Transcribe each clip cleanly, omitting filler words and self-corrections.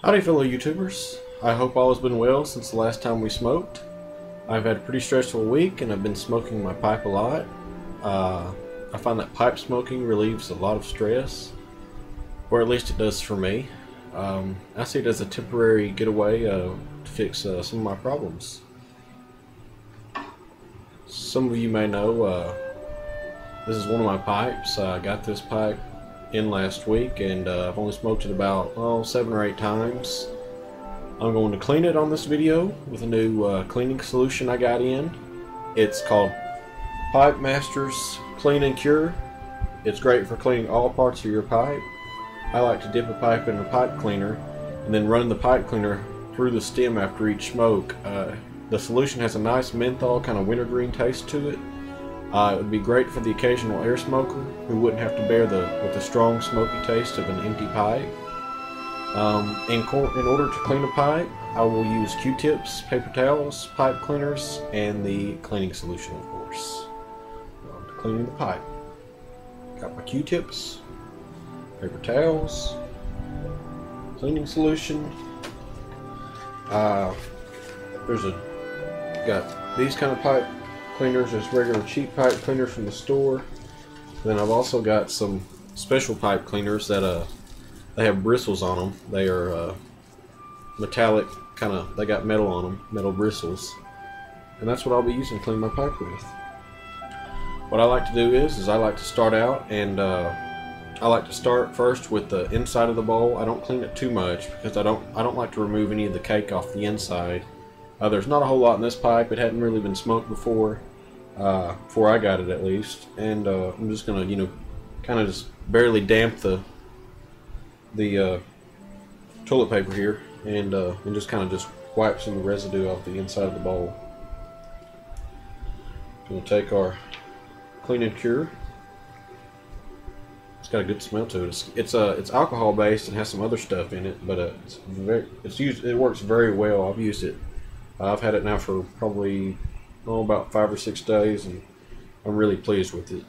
Howdy fellow YouTubers, I hope all has been well since the last time we smoked. I've had a pretty stressful week and I've been smoking my pipe a lot. I find that pipe smoking relieves a lot of stress, or at least it does for me. I see it as a temporary getaway to fix some of my problems. Some of you may know this is one of my pipes. I got this pipe in last week and I've only smoked it about 7 or 8 times. I'm going to clean it on this video with a new cleaning solution I got in. It's called Pipe Masters Clean and Cure. It's great for cleaning all parts of your pipe. I like to dip a pipe in a pipe cleaner and then run the pipe cleaner through the stem after each smoke. The solution has a nice menthol kind of wintergreen taste to it. It would be great for the occasional air smoker who wouldn't have to bear with the strong smoky taste of an empty pipe. In order to clean a pipe, I will use Q-tips, paper towels, pipe cleaners, and the cleaning solution, of course. To cleaning the pipe, got my Q-tips, paper towels, cleaning solution. Got these kind of pipe cleaners, just regular cheap pipe cleaners from the store. Then I've also got some special pipe cleaners that they have bristles on them. They are metallic, they got metal on them, metal bristles, and that's what I'll be using to clean my pipe with. What I like to do is I like to start out and I like to start first with the inside of the bowl. I don't clean it too much because I don't like to remove any of the cake off the inside. There's not a whole lot in this pipe. It hadn't really been smoked before I got it, at least. And I'm just gonna, kind of just barely damp the toilet paper here, and just kind of just wipe some of the residue off the inside of the bowl. Gonna take our Clean and Cure. It's got a good smell to it. It's alcohol based and has some other stuff in it, but it works very well. I've used it. I've had it now for probably about 5 or 6 days, and I'm really pleased with it.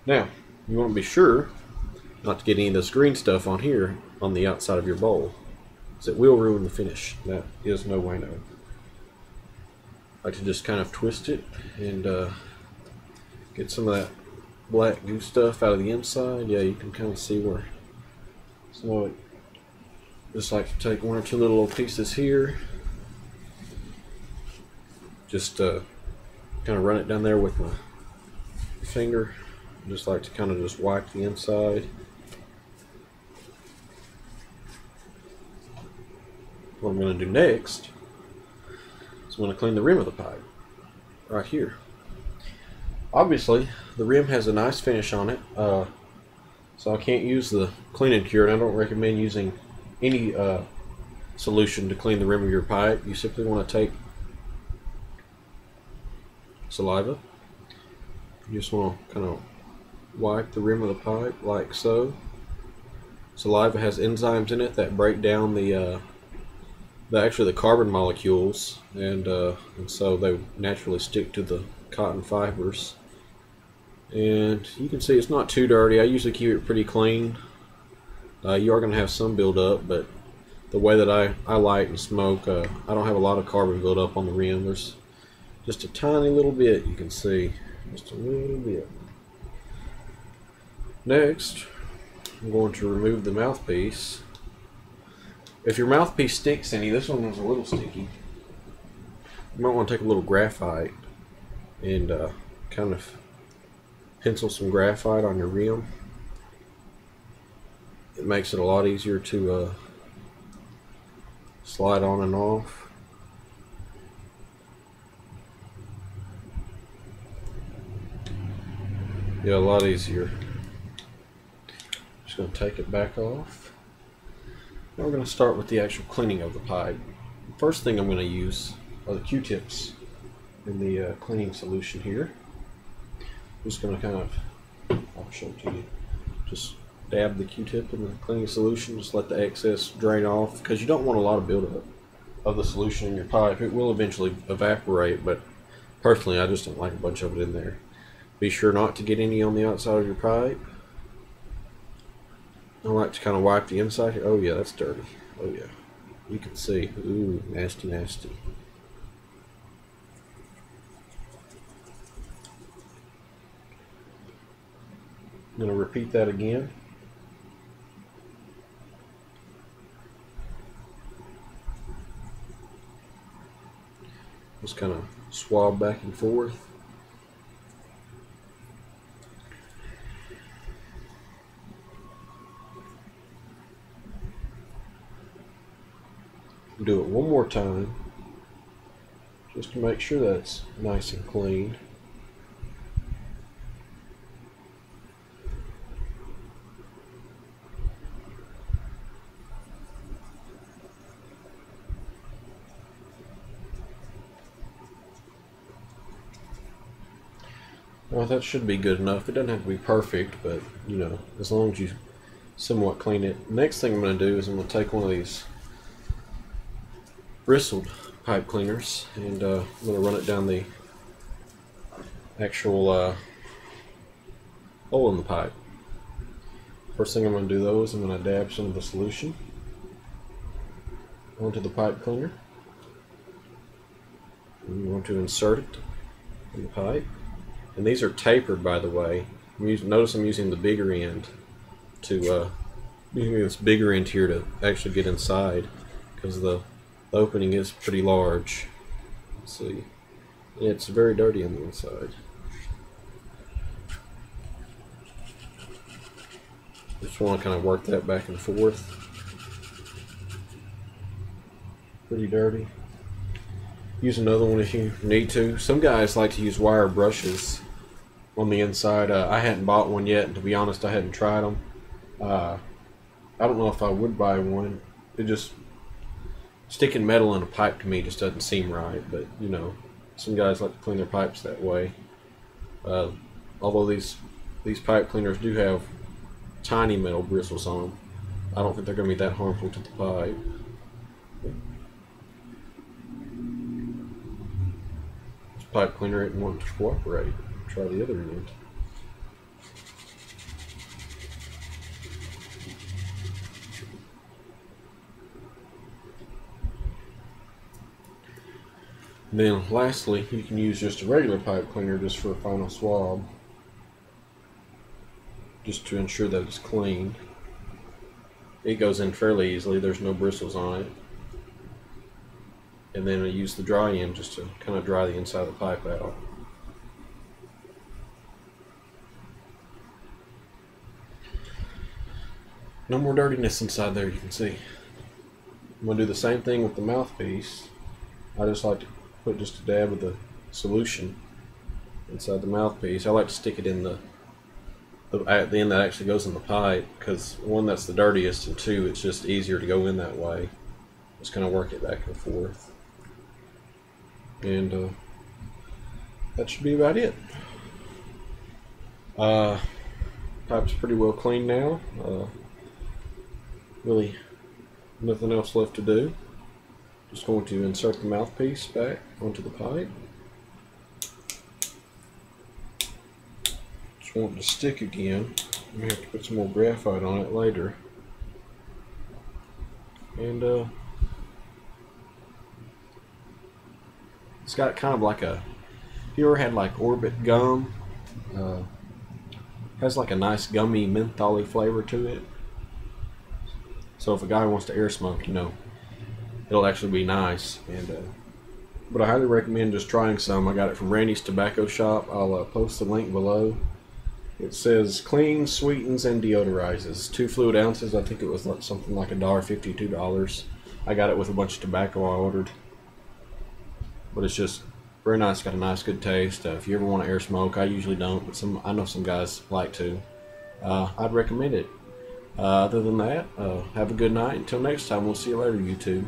Now, you want to be sure not to get any of this green stuff on here on the outside of your bowl, because it will ruin the finish. That is no way no. I like to just kind of twist it and get some of that black goo stuff out of the inside. Yeah, you can kind of see where some of it. Just like to take 1 or 2 little pieces here. Just kind of run it down there with my finger. Just like to kind of just wipe the inside. What I'm going to do next is I'm going to clean the rim of the pipe right here. Obviously, the rim has a nice finish on it, so I can't use the Clean and Cure, and I don't recommend using any solution to clean the rim of your pipe. You simply want to take saliva. You just want to kind of wipe the rim of the pipe like so. Saliva has enzymes in it that break down the carbon molecules, and so they naturally stick to the cotton fibers. And you can see it's not too dirty. I usually keep it pretty clean. You are going to have some buildup, but the way that I light and smoke, I don't have a lot of carbon buildup on the rim. There's just a tiny little bit, you can see, just a little bit. Next, I'm going to remove the mouthpiece. If your mouthpiece sticks any, this one was a little sticky. You might want to take a little graphite and kind of pencil some graphite on your rim. It makes it a lot easier to slide on and off. Yeah, a lot easier. Just going to take it back off. Now we're going to start with the actual cleaning of the pipe. The first thing I'm going to use are the Q-tips in the cleaning solution here. I'm just going to kind of, I'll show it to you, just dab the Q-tip in the cleaning solution, just let the excess drain off, because you don't want a lot of buildup of the solution in your pipe. It will eventually evaporate, but personally I just don't like a bunch of it in there. Be sure not to get any on the outside of your pipe. I like to kind of wipe the inside here. Oh yeah, that's dirty. Oh yeah, you can see. Ooh, nasty, nasty. I'm going to repeat that again. Just kind of swab back and forth. Do it one more time just to make sure that's nice and clean. Well, that should be good enough. It doesn't have to be perfect, but you know, as long as you somewhat clean it. Next thing I'm going to do is I'm going to take one of these bristled pipe cleaners and I'm going to run it down the actual hole in the pipe. First thing I'm going to do though is I'm going to dab some of the solution onto the pipe cleaner. And you want to insert it in the pipe. And these are tapered, by the way. Notice I'm using the bigger end to using this bigger end here to actually get inside, because the opening is pretty large. Let's see, it's very dirty on the inside. Just want to kind of work that back and forth. Pretty dirty. Use another one if you need to. Some guys like to use wire brushes on the inside. I hadn't bought one yet, and to be honest, I hadn't tried them. I don't know if I would buy one. It just, sticking metal in a pipe to me just doesn't seem right. But you know, some guys like to clean their pipes that way. Although these pipe cleaners do have tiny metal bristles on them, I don't think they're going to be that harmful to the pipe. This pipe cleaner isn't wanting to cooperate. Try the other end. And then lastly, you can use just a regular pipe cleaner just for a final swab, just to ensure that it's clean. It goes in fairly easily, there's no bristles on it. And then I use the dry end just to kind of dry the inside of the pipe out. No more dirtiness inside there, you can see. I'm going to do the same thing with the mouthpiece. I just like to put just a dab of the solution inside the mouthpiece. I like to stick it in the end that actually goes in the pipe, because one, that's the dirtiest, and two, it's just easier to go in that way. Just kind of work it back and forth. And that should be about it. Pipe's pretty well clean now. Really nothing else left to do. Just going to insert the mouthpiece back onto the pipe. Just want it to stick again. I'm going to have to put some more graphite on it later. And it's got kind of like a, you ever had like Orbit gum? Has like a nice gummy mentholy flavor to it. So if a guy wants to air smoke, you know, it'll actually be nice. And but I highly recommend just trying some. I got it from Randy's Tobacco Shop. I'll post the link below. It says cleans, sweetens, and deodorizes. 2 fluid ounces. I think it was like something like $1.50, $2. I got it with a bunch of tobacco I ordered. But it's just very nice. Got a nice, good taste. If you ever want to air smoke, I usually don't, but I know some guys like to. I'd recommend it. Other than that, have a good night. Until next time, we'll see you later, YouTube.